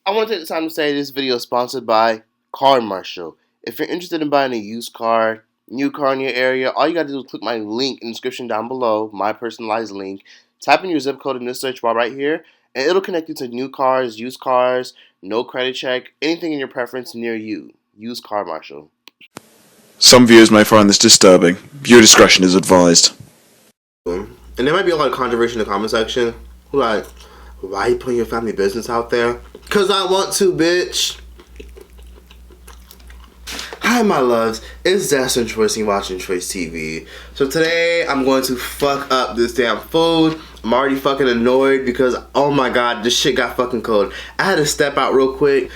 I want to take the time to say this video is sponsored by Car Marshal. If you're interested in buying a used car, new car in your area, all you got to do is click my link in the description down below, my personalized link. Type in your zip code in this search bar right here, and it'll connect you to new cars, used cars, no credit check, anything in your preference near you. Use Car Marshal. Some viewers may find this disturbing. Viewer discretion is advised. And there might be a lot of controversy in the comment section. Like, why are you putting your family business out there? Cause I want to, bitch. Hi my loves, it's Destin Troyce and watching Troyce TV. So today I'm going to fuck up this damn food. I'm already fucking annoyed because oh my god, this shit got fucking cold. I had to step out real quick.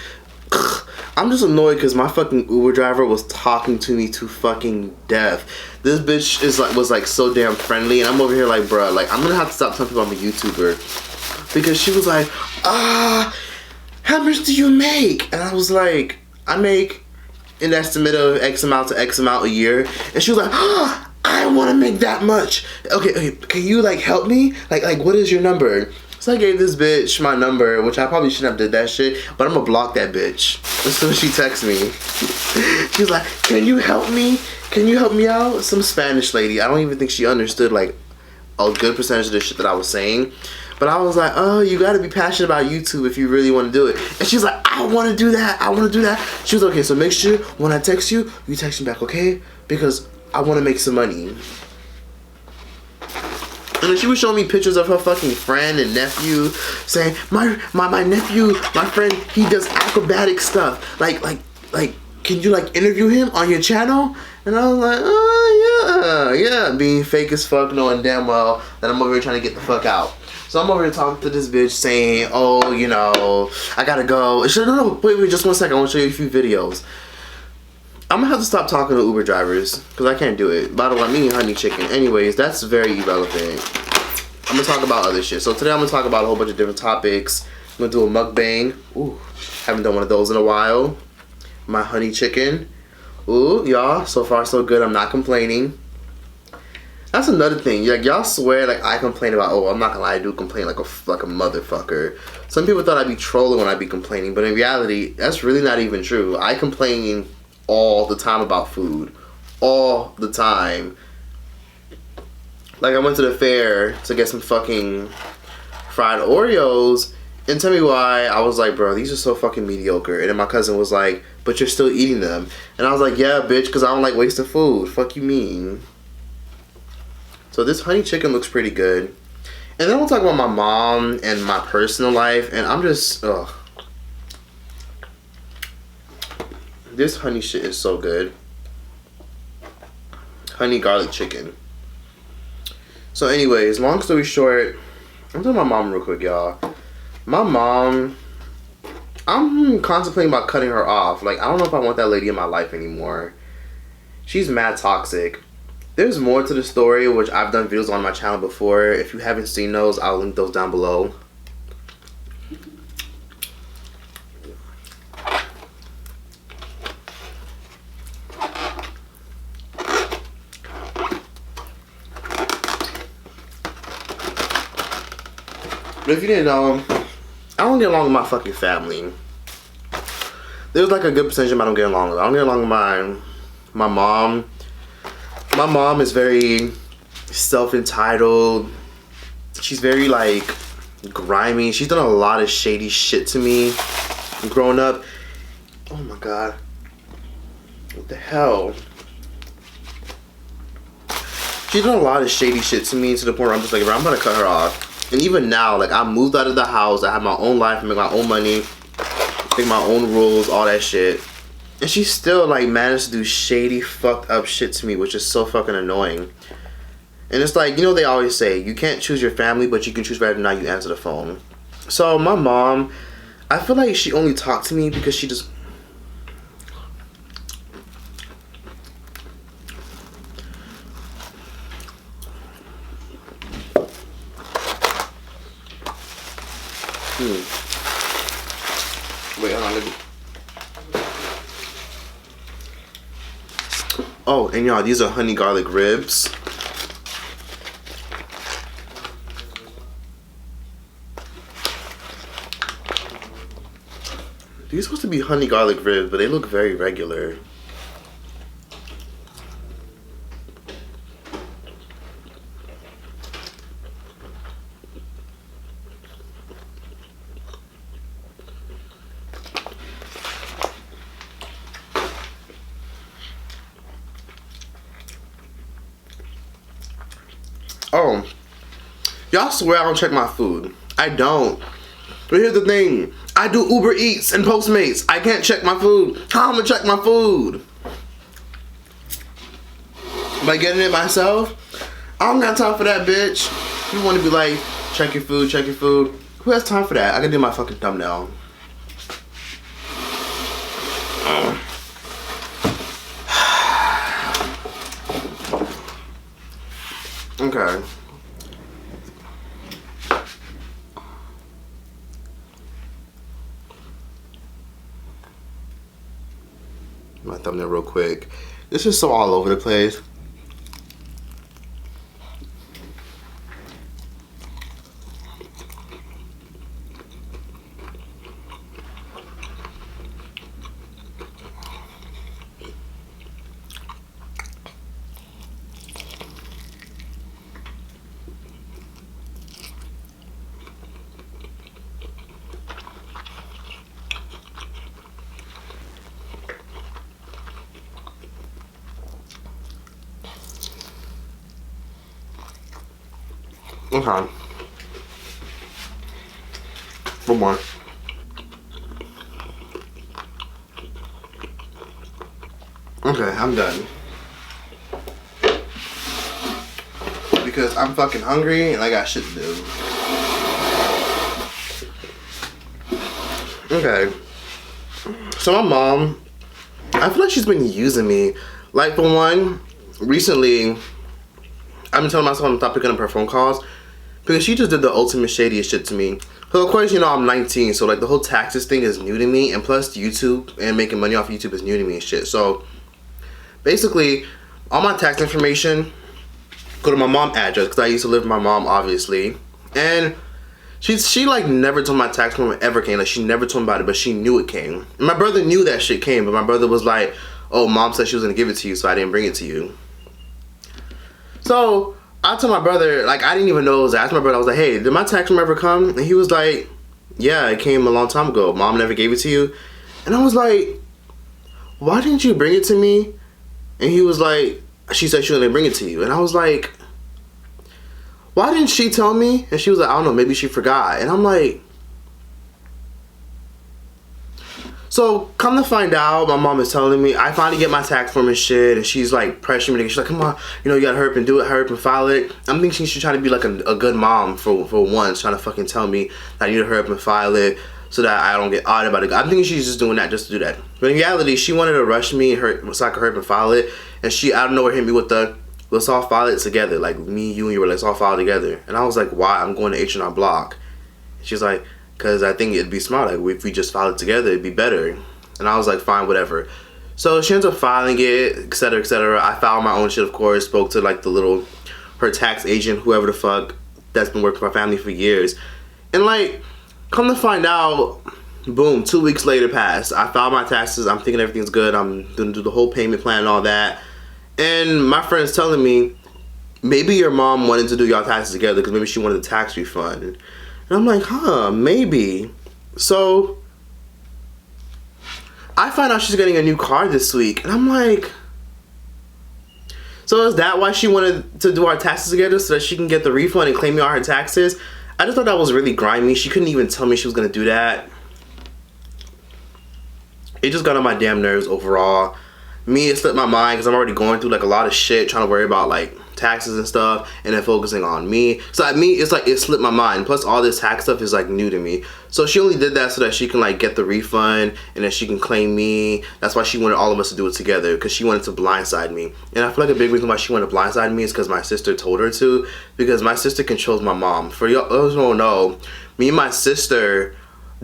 I'm just annoyed because my fucking Uber driver was talking to me to fucking death. This bitch was like so damn friendly, and I'm over here like, bruh, like I'm gonna have to stop telling people I'm a YouTuber because she was like, how much do you make? And I was like, I make an estimate of X amount to X amount a year. And she was like, I want to make that much. Okay, can you like help me? Like what is your number? So I gave this bitch my number, which I probably shouldn't have did that shit, but I'm gonna block that bitch as soon as she texts me. She's like, can you help me? Can you help me out? Some Spanish lady. I don't even think she understood like a good percentage of the shit that I was saying. But I was like, oh, you gotta be passionate about YouTube if you really want to do it. And she's like, I want to do that. I want to do that. She was okay, so make sure when I text you, you text me back, okay? Because I want to make some money. And then she was showing me pictures of her fucking friend and nephew, saying, my nephew, my friend, he does acrobatic stuff. Like, can you like interview him on your channel? And I was like, oh yeah, being fake as fuck, knowing damn well that I'm over here trying to get the fuck out. So I'm over here talking to this bitch saying, oh, you know, I gotta go. No, wait, just 1 second. I want to show you a few videos. I'm gonna have to stop talking to Uber drivers because I can't do it. By the way, I'm eating honey chicken. Anyways, that's very irrelevant. I'm gonna talk about other shit. So today I'm gonna talk about a whole bunch of different topics. I'm gonna do a mukbang. Ooh, haven't done one of those in a while. My honey chicken. Ooh, y'all, so far so good. I'm not complaining. That's another thing. Like y'all swear like I complain about. Oh, I'm not gonna lie, I do complain like a motherfucker. Some people thought I'd be trolling when I'd be complaining, but in reality, that's really not even true. I complain all the time about food, all the time. Like I went to the fair to get some fucking fried Oreos, and tell me why. I was like, bro, these are so fucking mediocre. And then my cousin was like, but you're still eating them. And I was like, yeah, bitch, because I don't like wasting food. Fuck you mean. So this honey chicken looks pretty good. And then we'll talk about my mom and my personal life. And I'm just, ugh. This honey shit is so good. Honey garlic chicken. So anyways, long story short, I'm talking about my mom real quick, y'all. My mom, I'm contemplating about cutting her off. Like, I don't know if I want that lady in my life anymore. She's mad toxic. There's more to the story, which I've done videos on my channel before. If you haven't seen those, I'll link those down below. But if you didn't know, I don't get along with my fucking family. There's like a good percentage of them I don't get along with. I don't get along with my mom. My mom is very self-entitled. She's very like grimy. She's done a lot of shady shit to me growing up. Oh my god. What the hell? She's done a lot of shady shit to me to the point where I'm just like, bro, I'm gonna cut her off. And even now, like I moved out of the house. I have my own life, I make my own money, make my own rules, all that shit. And she still like managed to do shady, fucked up shit to me, which is so fucking annoying. And it's like, you know, they always say, you can't choose your family, but you can choose whether or not you answer the phone. So my mom, I feel like she only talked to me because she just... Wait, hold on, let me... Oh, and y'all, these are honey garlic ribs. These are supposed to be honey garlic ribs, but they look very regular. Oh, y'all swear I don't check my food. I don't. But here's the thing. I do Uber Eats and Postmates. I can't check my food. How am I gonna check my food? By getting it myself? I don't got time for that, bitch. You want to be like, check your food, check your food. Who has time for that? I can do my fucking thumbnail. Okay. My thumbnail real quick. This is so all over the place. Okay. One more. Okay, I'm done. Because I'm fucking hungry and I got shit to do. Okay. So my mom, I feel like she's been using me. Like, for one, recently, I've been telling myself I'm stop picking up her phone calls because she just did the ultimate shadiest shit to me. So of course, you know, I'm 19, so like the whole taxes thing is new to me, and plus YouTube and making money off YouTube is new to me and shit. So basically, all my tax information go to my mom's address because I used to live with my mom, obviously. And she like never told my tax form it ever came. Like, she never told me about it, but she knew it came. And my brother knew that shit came, but my brother was like, oh, mom said she was gonna give it to you, so I didn't bring it to you. So I told my brother, like, I didn't even know it was. I asked my brother, I was like, hey, did my tax form ever come? And he was like, yeah, it came a long time ago. Mom never gave it to you. And I was like, why didn't you bring it to me? And he was like, she said she was gonna bring it to you. And I was like, why didn't she tell me? And she was like, I don't know, maybe she forgot. And I'm like, so come to find out, my mom is telling me, I finally get my tax form and shit, and she's like pressuring me. She's like, come on, you know, you gotta hurry up and do it, hurry up and file it. I'm thinking she's trying to be like a good mom for once, trying to fucking tell me that I need to hurry up and file it so that I don't get audited by the. I'm thinking she's just doing that just to do that. But in reality, she wanted to rush me so I could hurry up and file it, and she out of nowhere hit me with the, let's all file it together. Like, me, you, and you, let's all file together. And I was like, why? I'm going to H&R Block. She's like, because I think it'd be smart. Like, if we just file it together, it'd be better. And I was like, fine, whatever. So she ends up filing it, etc., etc. I filed my own shit, of course. Spoke to like her tax agent, whoever the fuck, that's been working for my family for years. And like, come to find out, boom, 2 weeks later passed. I filed my taxes. I'm thinking everything's good. I'm gonna do the whole payment plan and all that. And my friend's telling me, maybe your mom wanted to do y'all taxes together because maybe she wanted a tax refund. And I'm like, huh, maybe. So I find out she's getting a new car this week. And I'm like, so is that why she wanted to do our taxes together, so that she can get the refund and claim me all her taxes? I just thought that was really grimy. She couldn't even tell me she was going to do that. It just got on my damn nerves overall. Me, it slipped my mind because I'm already going through like a lot of shit, trying to worry about like taxes and stuff, and then focusing on me. So at me, it's like it slipped my mind. Plus all this tax stuff is like new to me. So she only did that so that she can like get the refund and then she can claim me. That's why she wanted all of us to do it together, because she wanted to blindside me. And I feel like a big reason why she wanted to blindside me is because my sister told her to, because my sister controls my mom. For y'all who don't know, me and my sister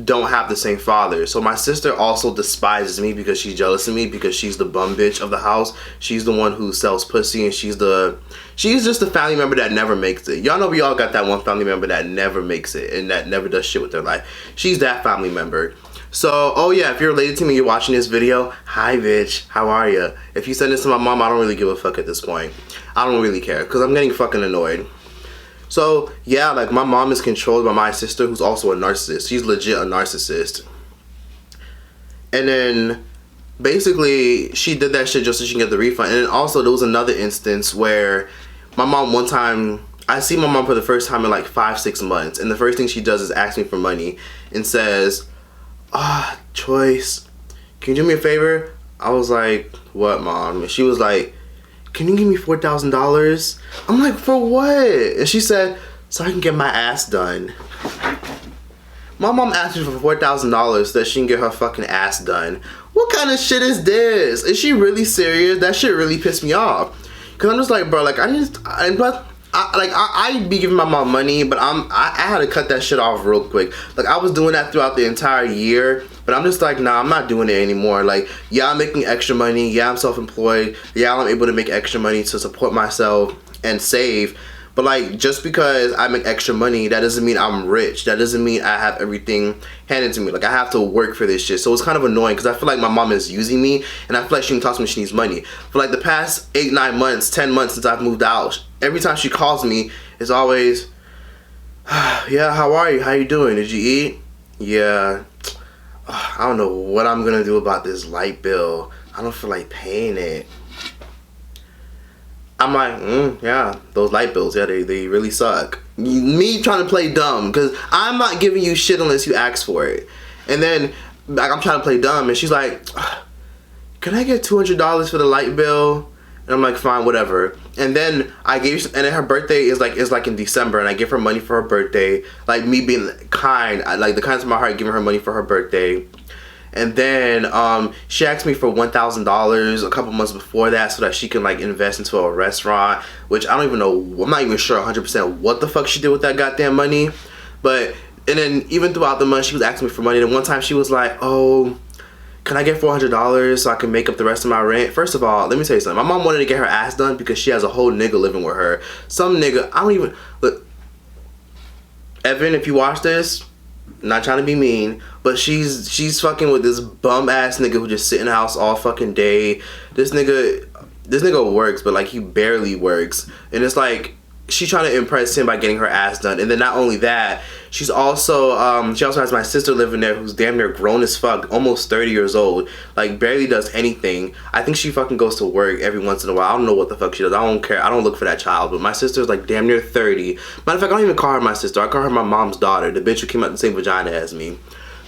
don't have the same father. So my sister also despises me because she's jealous of me, because she's the bum bitch of the house. She's the one who sells pussy, and she's just the family member that never makes it. Y'all know we all got that one family member that never makes it and that never does shit with their life. She's that family member. So, oh yeah, if you're related to me, you're watching this video, hi bitch, how are ya? If you send this to my mom, I don't really give a fuck at this point. I don't really care, because I'm getting fucking annoyed. So, yeah, like, my mom is controlled by my sister, who's also a narcissist. She's legit a narcissist. And then, basically, she did that shit just so she can get the refund. And then also, there was another instance where my mom one time, I see my mom for the first time in like 5-6 months, and the first thing she does is ask me for money and says, Choice, can you do me a favor? I was like, what, mom? And she was like, can you give me $4,000? I'm like, for what? And she said, so I can get my ass done. My mom asked me for $4,000 so that she can get her fucking ass done. What kind of shit is this? Is she really serious? That shit really pissed me off. Cause I'm just like, bro, like I be giving my mom money, but I had to cut that shit off real quick. Like, I was doing that throughout the entire year, but I'm just like, nah, I'm not doing it anymore. Like, yeah, I'm making extra money. Yeah, I'm self-employed. Yeah, I'm able to make extra money to support myself and save. But like, just because I make extra money, that doesn't mean I'm rich. That doesn't mean I have everything handed to me. Like, I have to work for this shit. So it's kind of annoying because I feel like my mom is using me, and I feel like she can talk to me when she needs money. For like the past 8, 9 months, 10 months since I've moved out, every time she calls me, it's always, yeah, how are you? How you doing? Did you eat? Yeah. I don't know what I'm gonna do about this light bill. I don't feel like paying it. I'm like, yeah, those light bills, yeah, they really suck. Me trying to play dumb, because I'm not giving you shit unless you ask for it. And then, like, I'm trying to play dumb, and she's like, can I get $200 for the light bill? And I'm like, fine, whatever. And then I gave, and then her birthday is like in December, and I give her money for her birthday. Like, me being kind, like the kindness of my heart, giving her money for her birthday. And then she asked me for $1,000 a couple months before that so that she can like invest into a restaurant, which I don't even know, I'm not even sure 100% what the fuck she did with that goddamn money. But, and then even throughout the month she was asking me for money. And one time she was like, oh, can I get $400 so I can make up the rest of my rent? First of all, let me tell you something. My mom wanted to get her ass done because she has a whole nigga living with her. Some nigga, I don't even, look, Evan, if you watch this, not trying to be mean, but she's fucking with this bum ass nigga who just sit in the house all fucking day. This nigga works, but like he barely works. And it's like she's trying to impress him by getting her ass done. And then not only that, she's also she also has my sister living there who's damn near grown as fuck, almost 30 years old, like barely does anything. I think she fucking goes to work every once in a while. I don't know what the fuck she does. I don't care. I don't look for that child. But my sister's like damn near 30. Matter of fact, I don't even call her my sister. I call her my mom's daughter, the bitch who came out the same vagina as me.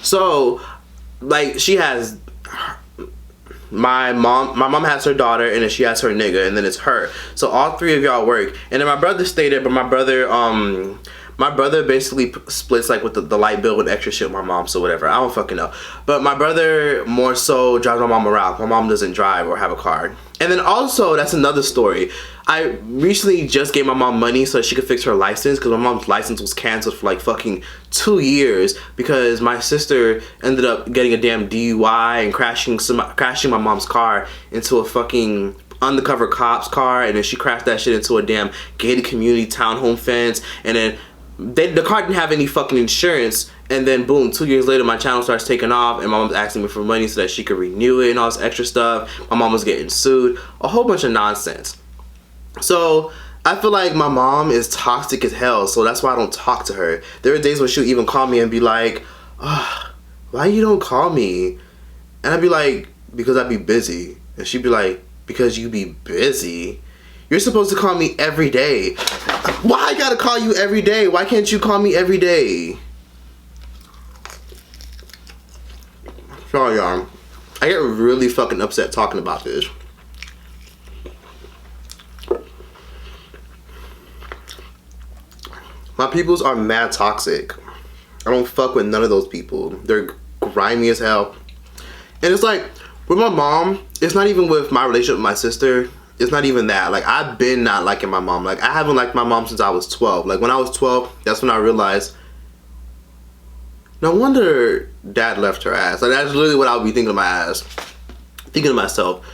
So like she has my mom has her daughter, and then she has her nigga, and then it's her. So all three of y'all work. And then my brother stayed there, but my brother basically splits like with the light bill with extra shit with my mom, so whatever. I don't fucking know. But my brother more so drives my mom around. My mom doesn't drive or have a car. And then also, that's another story. I recently just gave my mom money so she could fix her license, because my mom's license was canceled for like fucking 2 years because my sister ended up getting a damn DUI and crashing my mom's car into a fucking undercover cop's car, and then she crashed that shit into a damn gated community townhome fence, and then the car didn't have any fucking insurance. And then boom, 2 years later my channel starts taking off, and my mom's asking me for money so that she could renew it and all this extra stuff. My mom was getting sued, a whole bunch of nonsense. So I feel like my mom is toxic as hell, so that's why I don't talk to her. There are days when she'll even call me and be like, why you don't call me? And I'd be like, because I'd be busy. And she'd be like, because you be busy? You're supposed to call me every day. Why I gotta call you every day? Why can't you call me every day? Sorry, y'all. I get really fucking upset talking about this. My peoples are mad toxic. I don't fuck with none of those people. They're grimy as hell. And it's like, with my mom, it's not even with my relationship with my sister. It's not even that. Like, I've been not liking my mom. Like, I haven't liked my mom since I was 12. Like, when I was 12, that's when I realized, no wonder dad left her ass. Like, that's literally what I would be thinking of my ass. Thinking to myself.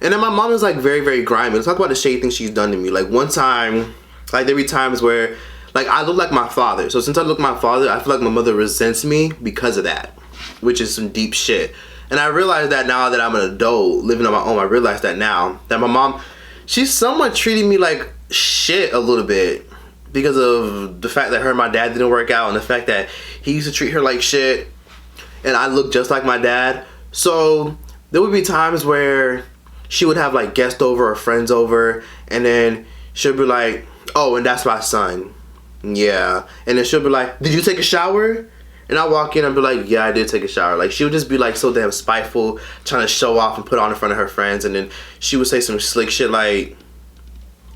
And then my mom is like very, very grimy. Let's talk about the shady things she's done to me. Like, one time, like there be times where, like, I look like my father. So since I look like my father, I feel like my mother resents me because of that. which is some deep shit. And I realize that now that I'm an adult living on my own. I realize that now that my mom, she's somewhat treating me like shit a little bit because of the fact that her and my dad didn't work out, and the fact that he used to treat her like shit, and I look just like my dad. So there would be times where she would have like guests over or friends over, and then she'll be like, oh, and that's my son. Yeah. And then she'll be like, did you take a shower? And I walk in and be like, yeah, I did take a shower. Like, she would just be like so damn spiteful, trying to show off and put on in front of her friends. And then she would say some slick shit like,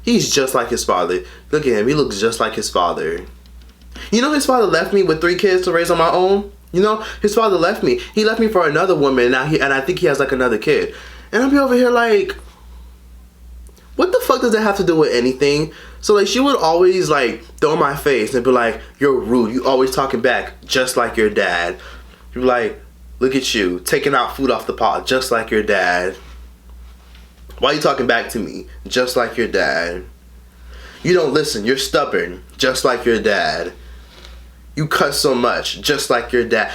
he's just like his father. Look at him, he looks just like his father. You know, his father left me with 3 kids to raise on my own. You know, his father left me. He left me for another woman, and I think he has like another kid. And I'll be over here like, what the fuck does that have to do with anything? So like, she would always like throw in my face and be like, you're rude, you always talking back just like your dad. You're like, look at you taking out food off the pot just like your dad. Why are you talking back to me just like your dad? You don't listen, you're stubborn just like your dad. You cuss so much just like your dad.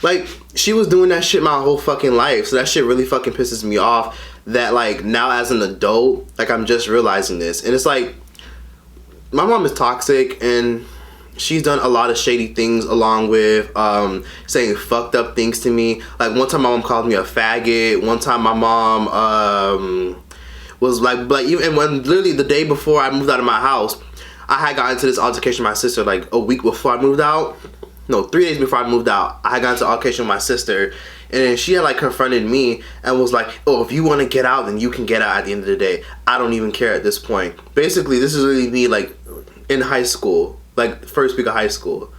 Like, she was doing that shit my whole fucking life, so that shit really fucking pisses me off. That like, now as an adult, like, I'm just realizing this. And it's like, my mom is toxic, and she's done a lot of shady things, along with saying fucked up things to me. Like, one time my mom called me a faggot. One time my mom was like even when literally the day before I moved out of my house, I had gotten into this altercation with my sister like a week before I moved out. No, 3 days before I moved out, I had gotten into an altercation with my sister, and then she had like confronted me and was like, oh, if you want to get out, then you can get out at the end of the day. I don't even care at this point. Basically, this is really me like in high school, like first week of high school.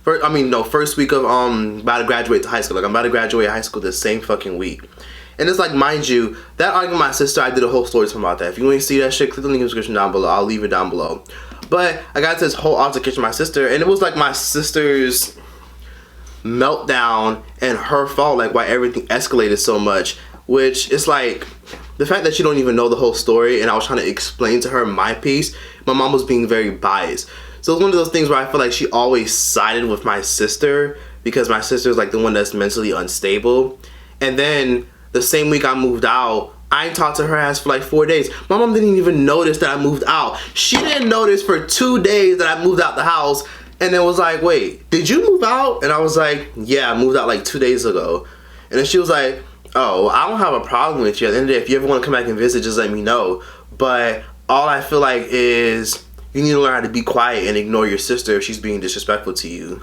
First week of about to graduate to high school. Like, I'm about to graduate high school this same fucking week. And it's like, mind you, that argument with my sister, I did a whole story about that. If you want to see that shit, click the link in the description down below. I'll leave it down below. But I got to this whole altercation with my sister, and it was like my sister's meltdown and her fault, like why everything escalated so much. Which is like, the fact that you don't even know the whole story, and I was trying to explain to her my piece, my mom was being very biased. So it's one of those things where I feel like she always sided with my sister, because my sister is like the one that's mentally unstable. And then the same week I moved out, I ain't talked to her ass for like 4 days. My mom didn't even notice that I moved out. She didn't notice for 2 days that I moved out the house, and then was like, wait, did you move out? And I was like, yeah, I moved out like 2 days ago. And then she was like, oh, I don't have a problem with you. At the end of the day, if you ever want to come back and visit, just let me know. But all I feel like is you need to learn how to be quiet and ignore your sister if she's being disrespectful to you.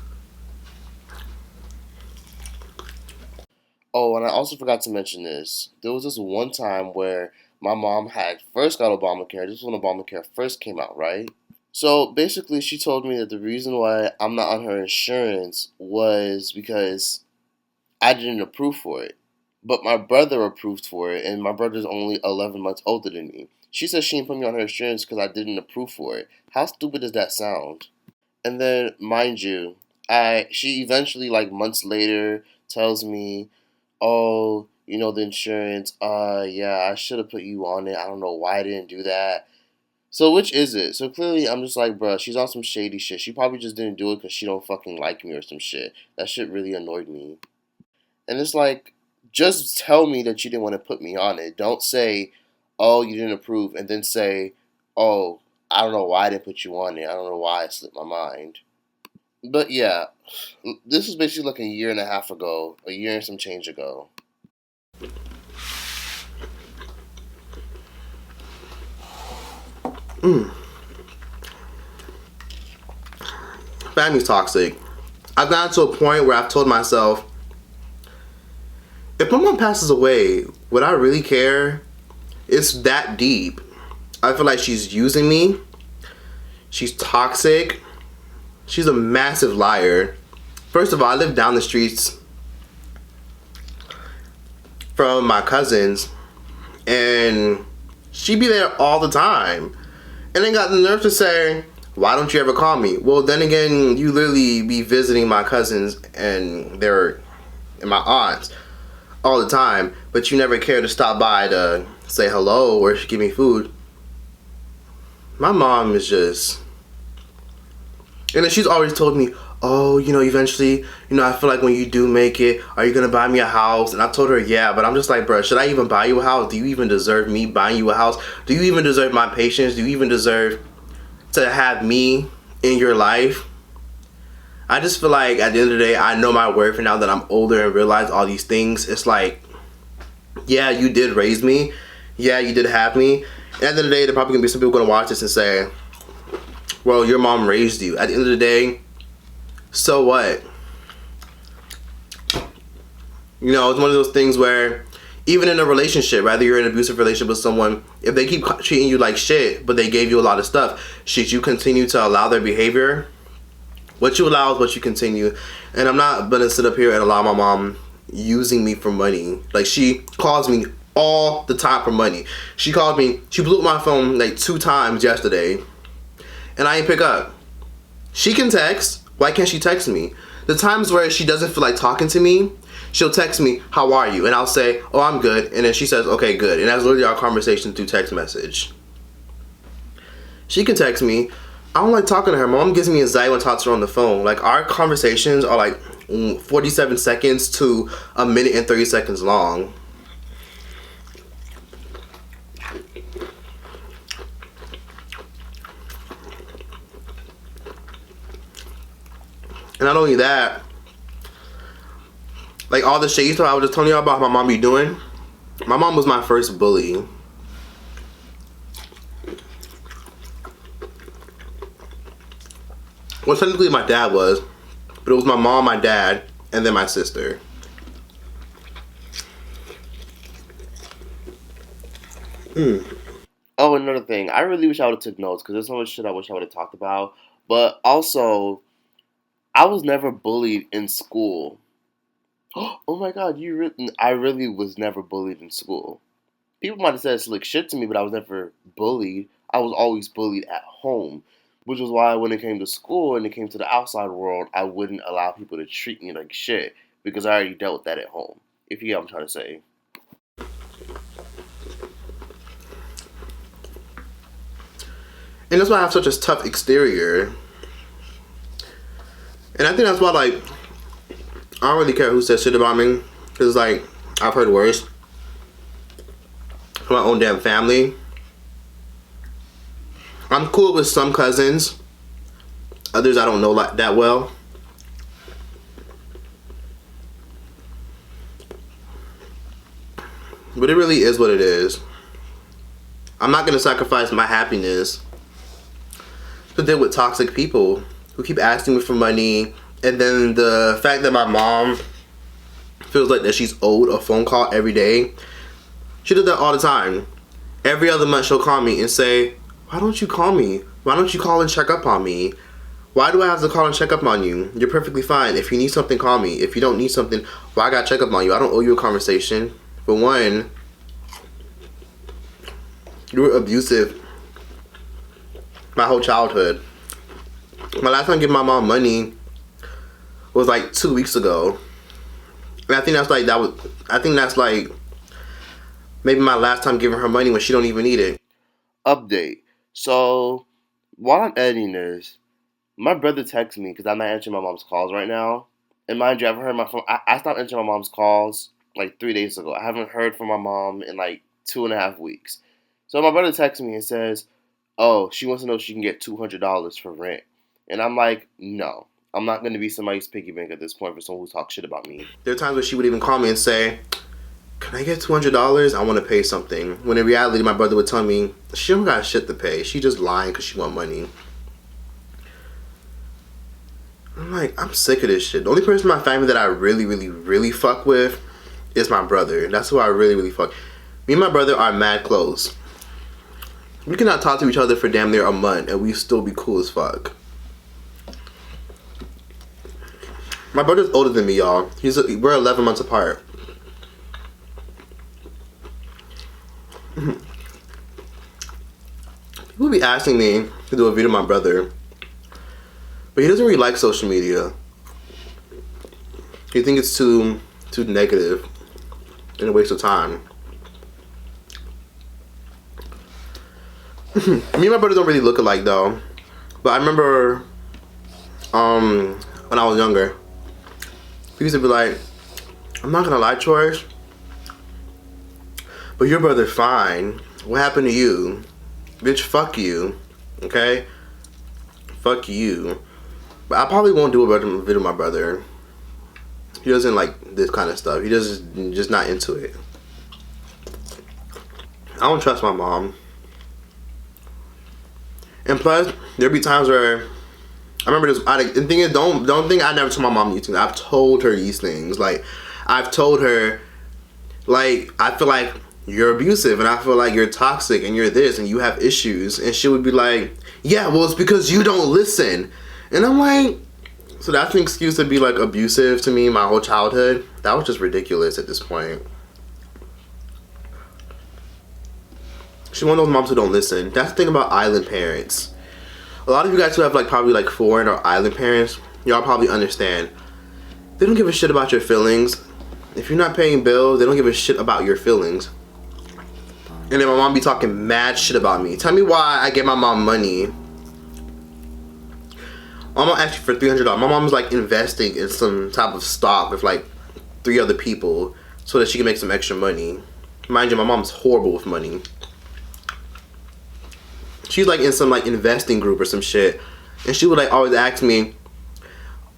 Oh, and I also forgot to mention this. There was this one time where my mom had first got Obamacare. This was when Obamacare first came out, right? So basically, she told me that the reason why I'm not on her insurance was because I didn't approve for it. But my brother approved for it, and my brother's only 11 months older than me. She said she didn't put me on her insurance because I didn't approve for it. How stupid does that sound? And then, mind you, she eventually, like months later, tells me, oh, you know, the insurance, yeah, I should have put you on it. I don't know why I didn't do that. So which is it? So clearly I'm just like, bruh, she's on some shady shit. She probably just didn't do it because she don't fucking like me or some shit. That shit really annoyed me. And it's like, just tell me that you didn't want to put me on it. Don't say, oh, you didn't approve, and then say, oh, I don't know why I didn't put you on it. I don't know why it slipped my mind. But yeah, this was basically like a year and a half ago, a year and some change ago. Family's toxic. I've gotten to a point where I've told myself, if my mom passes away, would I really care? It's that deep. I feel like she's using me. She's toxic. She's a massive liar. First of all, I live down the streets from my cousins, and she be there all the time. And then got the nerve to say, why don't you ever call me? Well, then again, you literally be visiting my cousins and my aunts all the time, but you never care to stop by to say hello or give me food. My mom is just... And then she's always told me, oh, you know, eventually, you know, I feel like when you do make it, are you gonna buy me a house? And I told her, yeah, but I'm just like, bro, should I even buy you a house? Do you even deserve me buying you a house? Do you even deserve my patience? Do you even deserve to have me in your life? I just feel like at the end of the day, I know my worth, and now that I'm older and realize all these things, it's like, yeah, you did raise me. Yeah, you did have me. And at the end of the day, there probably gonna be some people gonna watch this and say, well, your mom raised you. At the end of the day, so what? You know, it's one of those things where even in a relationship, rather you're in an abusive relationship with someone, if they keep treating you like shit, but they gave you a lot of stuff, should you continue to allow their behavior? What you allow is what you continue. And I'm not gonna sit up here and allow my mom using me for money. Like, she calls me all the time for money. She called me, she blew up my phone like 2 times yesterday, and I ain't pick up. She can text. Why can't she text me? The times where she doesn't feel like talking to me, she'll text me, how are you? And I'll say, oh, I'm good. And then she says, okay, good. And that's literally our conversation through text message. She can text me. I don't like talking to her. My mom gives me anxiety when I talk to her on the phone. Like, our conversations are like 47 seconds to a minute and 30 seconds long. And not only that, like all the shady stuff I was just telling you about my mom be doing, my mom was my first bully. Well, technically my dad was, but it was my mom, my dad, and then my sister. Oh, another thing. I really wish I would have took notes because there's so much shit I wish I would have talked about. But also, I was never bullied in school. Oh my god, I really was never bullied in school. People might have said slick shit to me, but I was never bullied. I was always bullied at home, which was why when it came to school and it came to the outside world, I wouldn't allow people to treat me like shit because I already dealt with that at home. If you get what I'm trying to say. And that's why I have such a tough exterior. And I think that's why, like, I don't really care who says shit about me. Because, like, I've heard worse from my own damn family. I'm cool with some cousins. Others I don't know like that well. But it really is what it is. I'm not going to sacrifice my happiness to deal with toxic people who keep asking me for money. And then the fact that my mom feels like that she's owed a phone call every day. She does that all the time. Every other month she'll call me and say, why don't you call me? Why don't you call and check up on me? Why do I have to call and check up on you? You're perfectly fine. If you need something, call me. If you don't need something, why I gotta check up on you? I don't owe you a conversation. For one, you were abusive my whole childhood. My last time giving my mom money was like 2 weeks ago. And I think that's like maybe my last time giving her money when she don't even need it. Update. So, while I'm editing this, my brother texts me because I'm not answering my mom's calls right now. And mind you, I haven't heard my phone. I stopped answering my mom's calls like 3 days ago. I haven't heard from my mom in like 2.5 weeks. So my brother texts me and says, oh, she wants to know if she can get $200 for rent. And I'm like, no. I'm not going to be somebody's piggy bank at this point for someone who talks shit about me. There are times where she would even call me and say, can I get $200? I want to pay something. When in reality, my brother would tell me, she don't got shit to pay. She just lying because she want money. I'm like, I'm sick of this shit. The only person in my family that I really, really, really fuck with is my brother. That's who I really, really fuck. Me and my brother are mad close. We cannot talk to each other for damn near a month and we still be cool as fuck. My brother's older than me, y'all. We're 11 months apart. People be asking me to do a video with my brother, but he doesn't really like social media. He thinks it's too negative and a waste of time. Me and my brother don't really look alike though, but I remember when I was younger. He used to be like, I'm not gonna lie, Troy, but your brother's fine. What happened to you? Bitch, fuck you. Okay? Fuck you. But I probably won't do a video with my brother. He doesn't like this kind of stuff. He just not into it. I don't trust my mom. And plus, there'll be times where I remember this. The thing is, don't think I never told my mom these things. I've told her these things. Like, I've told her, like, I feel like you're abusive, and I feel like you're toxic, and you're this, and you have issues. And she would be like, yeah, well, it's because you don't listen. And I'm like, so that's an excuse to be like abusive to me my whole childhood? That was just ridiculous at this point. She's one of those moms who don't listen. That's the thing about island parents. A lot of you guys who have like probably like foreign or island parents, y'all probably understand. They don't give a shit about your feelings. If you're not paying bills, they don't give a shit about your feelings. And then my mom be talking mad shit about me. Tell me why I get my mom money. My mom asked me for $300. My mom was like investing in some type of stock with like 3 other people so that she can make some extra money. Mind you, my mom's horrible with money. She's like in some like investing group or some shit, and she would like always ask me,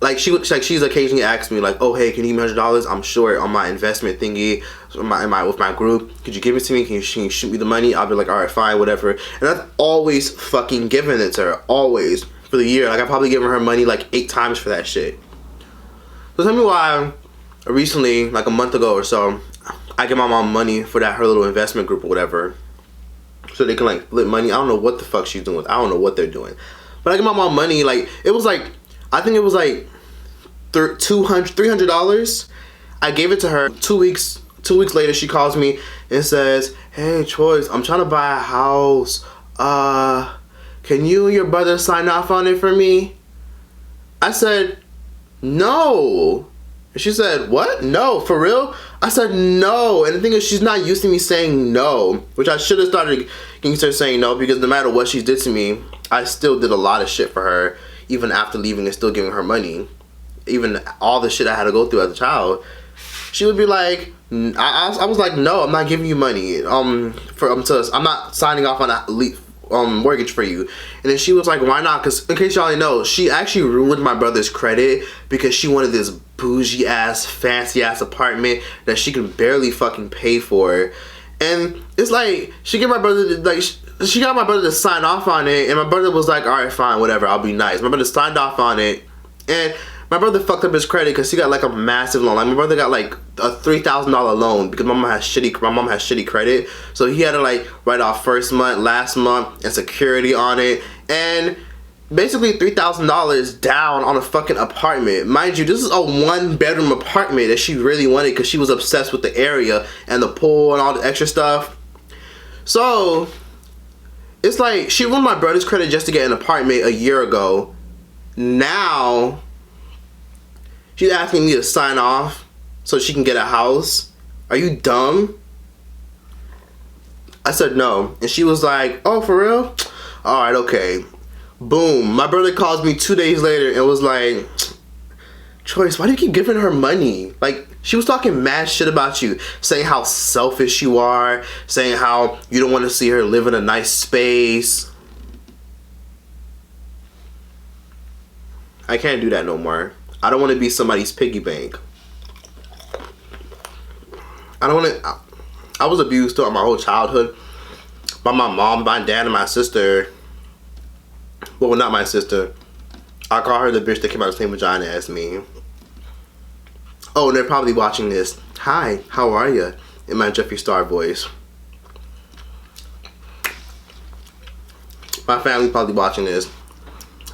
like she's occasionally asked me like, oh hey, can you give me $100? I'm short on my investment thingy, with my group. Could you give it to me? Can you shoot me the money? I'll be like, all right, fine, whatever. And I've always fucking given it to her, always, for the year. Like I probably given her money like 8 times for that shit. So tell me why recently, like a month ago or so, I give my mom money for that her little investment group or whatever, so they can like flip money. I don't know what the fuck she's doing. I don't know what they're doing. But I give my mom money, like it was like, I think it was like $300. I gave it to her. 2 weeks later she calls me and says, hey Troyce, I'm trying to buy a house. Can you and your brother sign off on it for me? I said, no. And she said, what? No, for real? I said, no. And the thing is, she's not used to me saying no, which I should have started getting her saying no, because no matter what she did to me, I still did a lot of shit for her, even after leaving and still giving her money. Even all the shit I had to go through as a child. She would be like, I was like, no, I'm not giving you money. I'm not signing off on a mortgage for you. And then she was like, why not? Because in case y'all didn't know, she actually ruined my brother's credit because she wanted this bougie ass, fancy ass apartment that she can barely fucking pay for. And it's like, she got my brother to sign off on it, and my brother was like, alright, fine, whatever, I'll be nice. My brother signed off on it, and my brother fucked up his credit because he got like a massive loan. Like my brother got like a $3,000 loan because my mom has shitty credit. So he had to like write off first month, last month, and security on it, and basically $3,000 down on a fucking apartment. Mind you, this is a 1-bedroom apartment that she really wanted because she was obsessed with the area and the pool and all the extra stuff. So it's like she ruined my brother's credit just to get an apartment a year ago. Now she's asking me to sign off so she can get a house. Are you dumb? I said no. And she was like, oh, for real? Alright, okay. Boom. My brother calls me 2 days later and was like, Troyce, why do you keep giving her money? Like, she was talking mad shit about you, saying how selfish you are, saying how you don't want to see her live in a nice space. I can't do that no more. I don't want to be somebody's piggy bank. I was abused throughout my whole childhood by my mom, my dad, and my sister. Well, not my sister. I call her the bitch that came out of the same vagina as me. Oh, and they're probably watching this. Hi, how are ya? In my Jeffree Star voice. My family probably watching this.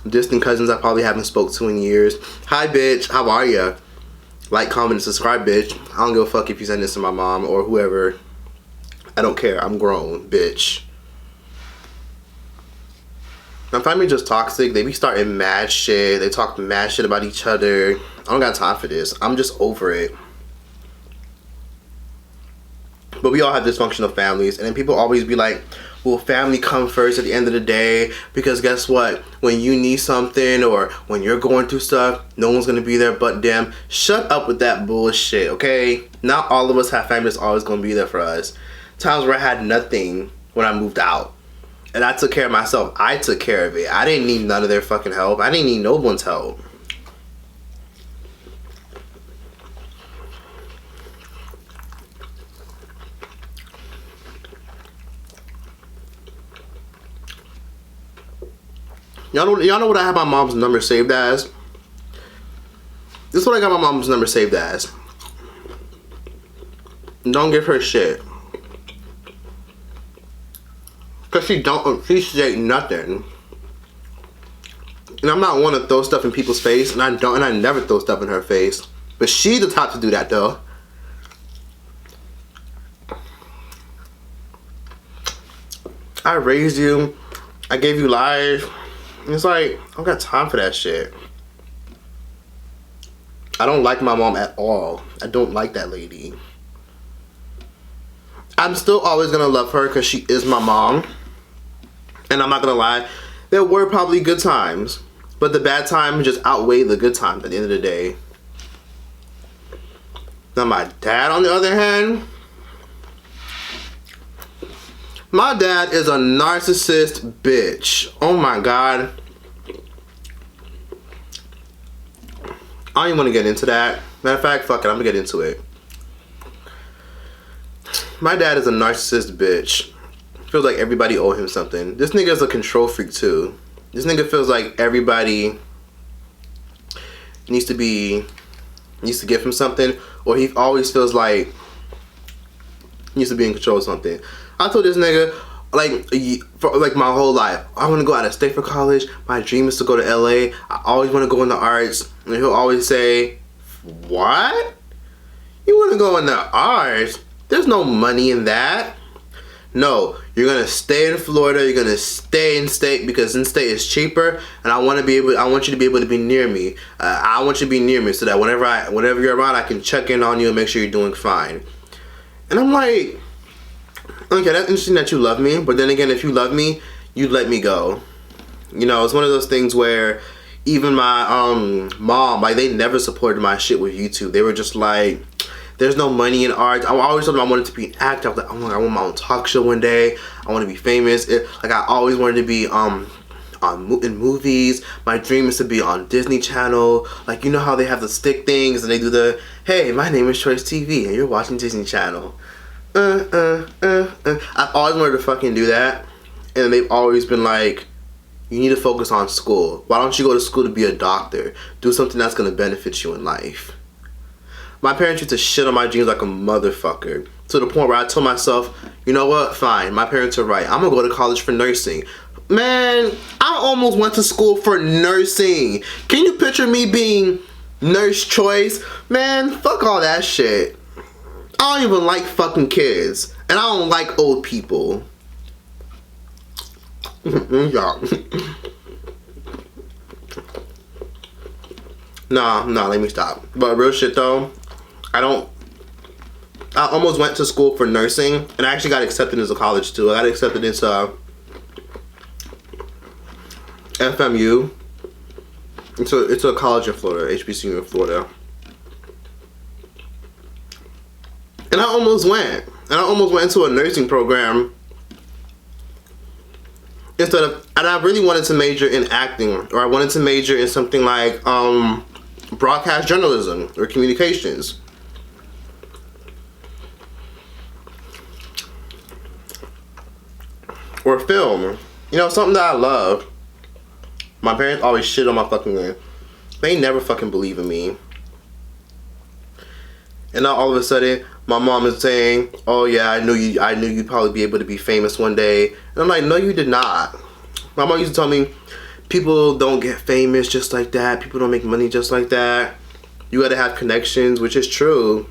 Distant cousins I probably haven't spoke to in years. Hi, bitch. How are ya? Like, comment, and subscribe, bitch. I don't give a fuck if you send this to my mom or whoever. I don't care. I'm grown, bitch. My family just toxic. They be starting mad shit. They talk mad shit about each other. I don't got time for this. I'm just over it. But we all have dysfunctional families, and then people always be like, well, family come first at the end of the day, because guess what? When you need something or when you're going through stuff, no one's gonna be there but them. Shut up with that bullshit, okay? Not all of us have family that's always gonna be there for us. Times where I had nothing when I moved out, and I took care of myself. I took care of it. I didn't need none of their fucking help. I didn't need no one's help. Y'all know what I have my mom's number saved as? This is what I got my mom's number saved as. Don't give her shit. Cause she don't appreciate nothing. And I'm not one to throw stuff in people's face, and I never throw stuff in her face. But she's the type to do that though. I raised you. I gave you life. It's like, I don't got time for that shit. I don't like my mom at all. I don't like that lady. I'm still always gonna love her because she is my mom. And I'm not gonna lie, there were probably good times, but the bad times just outweigh the good times at the end of the day. Now my dad, on the other hand, my dad is a narcissist bitch. Oh my god. I don't even want to get into that. Matter of fact, fuck it, I'm gonna get into it. My dad is a narcissist bitch. Feels like everybody owe him something. This nigga is a control freak too. This nigga feels like everybody needs to give him something, or he always feels like he needs to be in control of something. I told this nigga, for my whole life, I want to go out of state for college. My dream is to go to LA. I always want to go in the arts. And he'll always say, what? You want to go in the arts? There's no money in that. No, you're going to stay in Florida. You're going to stay in state because in state is cheaper. And I want you to be able to be near me. I want you to be near me so that whenever you're around, I can check in on you and make sure you're doing fine. And I'm like, okay, that's interesting that you love me, but then again, if you love me, you'd let me go. You know, it's one of those things where even my mom, like, they never supported my shit with YouTube. They were just like, there's no money in art. I always told them I wanted to be an actor. I was like, oh my God, I want my own talk show one day. I want to be famous. Like, I always wanted to be in movies. My dream is to be on Disney Channel. Like, you know how they have the stick things and they do the, hey, my name is TROYCETV and you're watching Disney Channel. I've always wanted to fucking do that, and they've always been like, you need to focus on school. Why don't you go to school to be a doctor? Do something that's gonna benefit you in life. My parents used to shit on my dreams like a motherfucker, to the point where I told myself, you know what, fine, my parents are right, I'm gonna go to college for nursing. Man, I almost went to school for nursing. Can you picture me being nurse choice? Man, fuck all that shit. I don't even like fucking kids, and I don't like old people. Nah, let me stop. But real shit though, I almost went to school for nursing, and I actually got accepted into college too. I got accepted into FMU. It's a college in Florida, HBCU in Florida. And I almost went. And I almost went into a nursing program and I really wanted to major in acting, or I wanted to major in something like broadcast journalism or communications. Or film. You know, something that I love. My parents always shit on my fucking name. They never fucking believe in me. And now all of a sudden, my mom is saying, oh yeah, I knew you'd probably be able to be famous one day. And I'm like, no, you did not. My mom used to tell me, people don't get famous just like that. People don't make money just like that. You gotta have connections, which is true.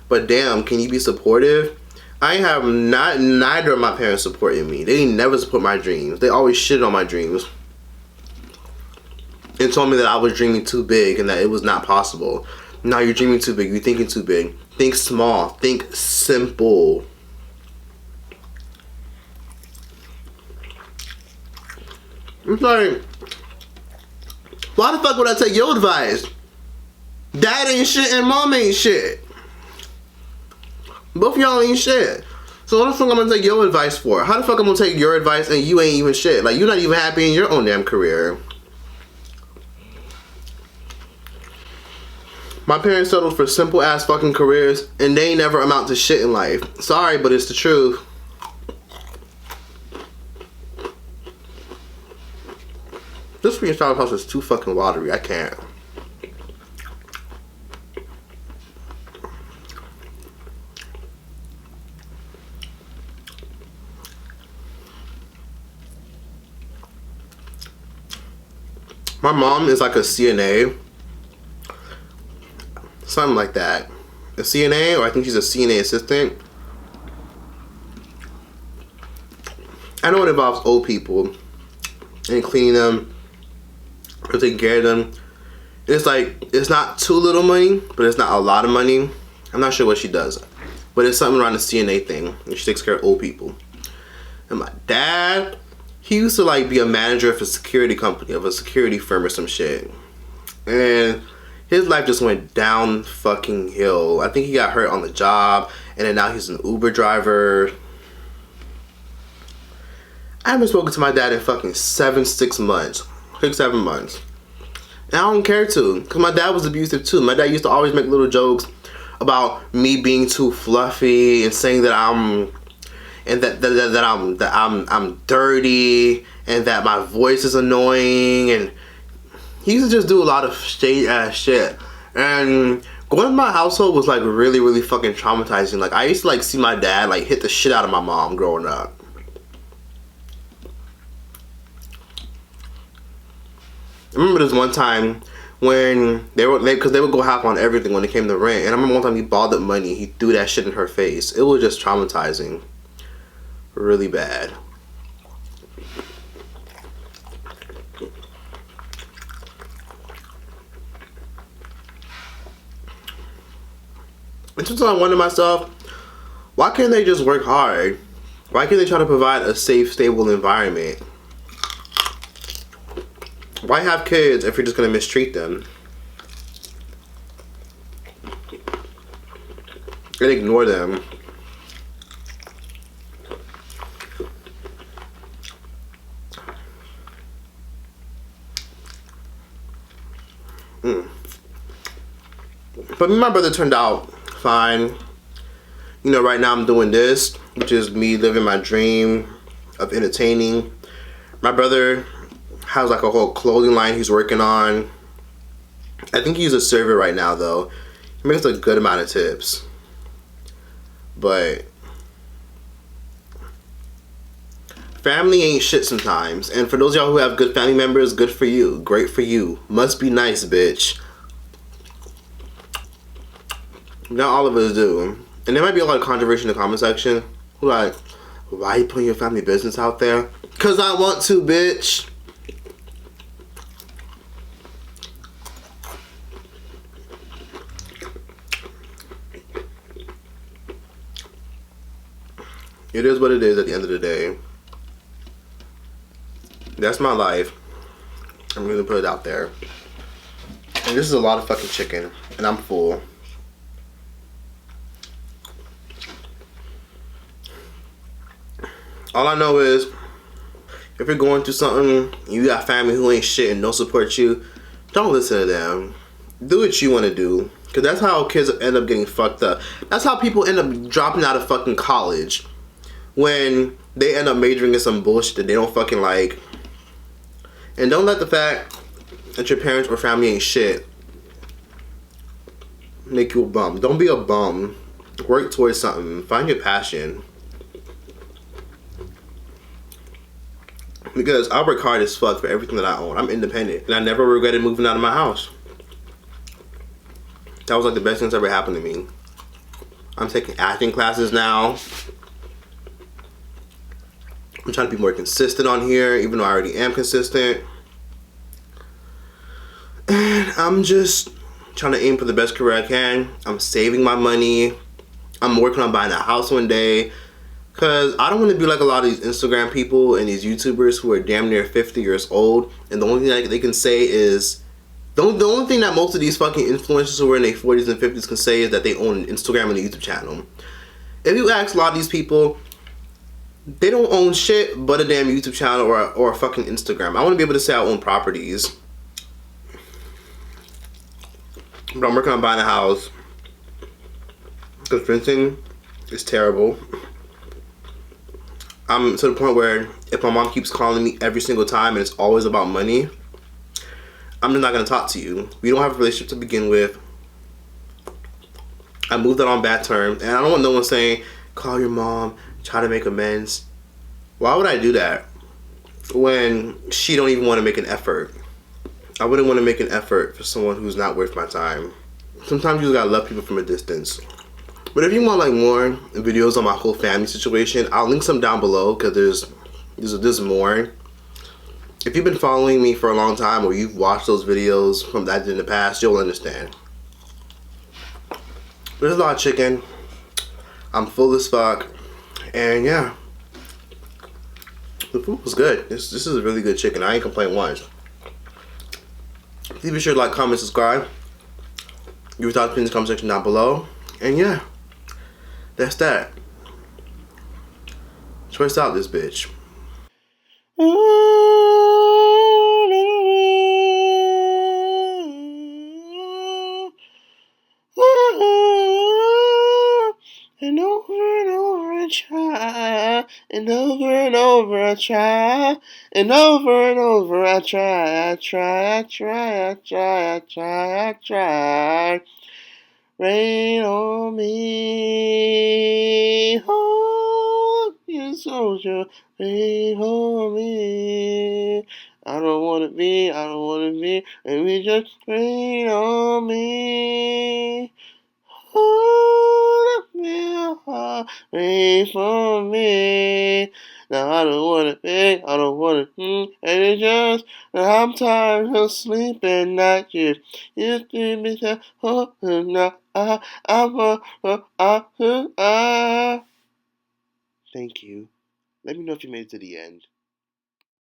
But damn, can you be supportive? I have neither of my parents supporting me. They never support my dreams. They always shit on my dreams. And told me that I was dreaming too big and that it was not possible. No, you're dreaming too big. You're thinking too big. Think small. Think simple. It's like, why the fuck would I take your advice? Dad ain't shit and mom ain't shit. Both of y'all ain't shit. So what the fuck I'm gonna take your advice for? How the fuck I'm gonna take your advice and you ain't even shit? Like, you're not even happy in your own damn career. My parents settled for simple ass fucking careers and they never amount to shit in life. Sorry, but it's the truth. This freaking Starbucks house is too fucking watery. I can't. My mom is like a CNA. Something like that. A CNA, or I think she's a CNA assistant. I know it involves old people and cleaning them or taking care of them. It's like, it's not too little money, but it's not a lot of money. I'm not sure what she does, but it's something around the CNA thing. And she takes care of old people. And my dad, he used to like be a manager of a security company, of a security firm or some shit. And his life just went down fucking hill. I think he got hurt on the job, and then now he's an Uber driver. I haven't spoken to my dad in fucking 6 months. 7 months. And I don't care to, because my dad was abusive too. My dad used to always make little jokes about me being too fluffy and saying that I'm dirty and that my voice is annoying, and he used to just do a lot of shady ass shit. And going to my household was like really, really fucking traumatizing. Like, I used to like see my dad like hit the shit out of my mom growing up. I remember this one time when because they would go half on everything when it came to rent. And I remember one time he balled up money. He threw that shit in her face. It was just traumatizing. Really bad. And sometimes I wonder myself, why can't they just work hard? Why can't they try to provide a safe, stable environment? Why have kids if you're just gonna mistreat them and ignore them? But me and my brother turned out fine. You know, right now I'm doing this, which is me living my dream of entertaining. My brother has like a whole clothing line he's working on. I think he's a server right now though. He makes a good amount of tips. But family ain't shit sometimes. And for those of y'all who have good family members, good for you. Great for you. Must be nice, bitch. Not all of us do. And there might be a lot of controversy in the comment section. Like, why are you putting your family business out there? Cause I want to, bitch. It is what it is at the end of the day. That's my life. I'm gonna put it out there. And this is a lot of fucking chicken. And I'm full. All I know is, if you're going through something, you got family who ain't shit and don't support you, don't listen to them. Do what you want to do. Because that's how kids end up getting fucked up. That's how people end up dropping out of fucking college. When they end up majoring in some bullshit that they don't fucking like. And don't let the fact that your parents or family ain't shit make you a bum. Don't be a bum. Work towards something. Find your passion. Because I work hard as fuck for everything that I own. I'm independent. And I never regretted moving out of my house. That was like the best thing that's ever happened to me. I'm taking acting classes now. I'm trying to be more consistent on here, even though I already am consistent. And I'm just trying to aim for the best career I can. I'm saving my money. I'm working on buying a house one day. Because I don't want to be like a lot of these Instagram people and these YouTubers who are damn near 50 years old. And the only thing that they can say is... The only thing that most of these fucking influencers who are in their 40s and 50s can say is that they own an Instagram and a YouTube channel. If you ask a lot of these people, they don't own shit but a damn YouTube channel or a fucking Instagram. I want to be able to say I own properties. But I'm working on buying a house. Because renting is terrible. I'm to the point where if my mom keeps calling me every single time and it's always about money, I'm just not going to talk to you. We don't have a relationship to begin with. I moved out on bad terms. And I don't want no one saying, call your mom, try to make amends. Why would I do that when she don't even want to make an effort? I wouldn't want to make an effort for someone who's not worth my time. Sometimes you just gotta love people from a distance. But if you want like more videos on my whole family situation, I'll link some down below because there's more. If you've been following me for a long time or you've watched those videos from that in the past, you'll understand. There's a lot of chicken. I'm full as fuck. And yeah. The food was good. This is a really good chicken. I ain't complain once. Please be sure to like, comment, subscribe. Your thoughts in the comment section down below. And yeah. That's that. Choice out this bitch. And over I try, and over I try, and over I try. Rain on me, oh, you soldier, rain on me. I don't wanna be, and we just rain on me. Hold me, rain for me. Now I don't wanna be, and it's just I'm tired of sleeping at you. You give me the hope, now Thank you. Let me know if you made it to the end.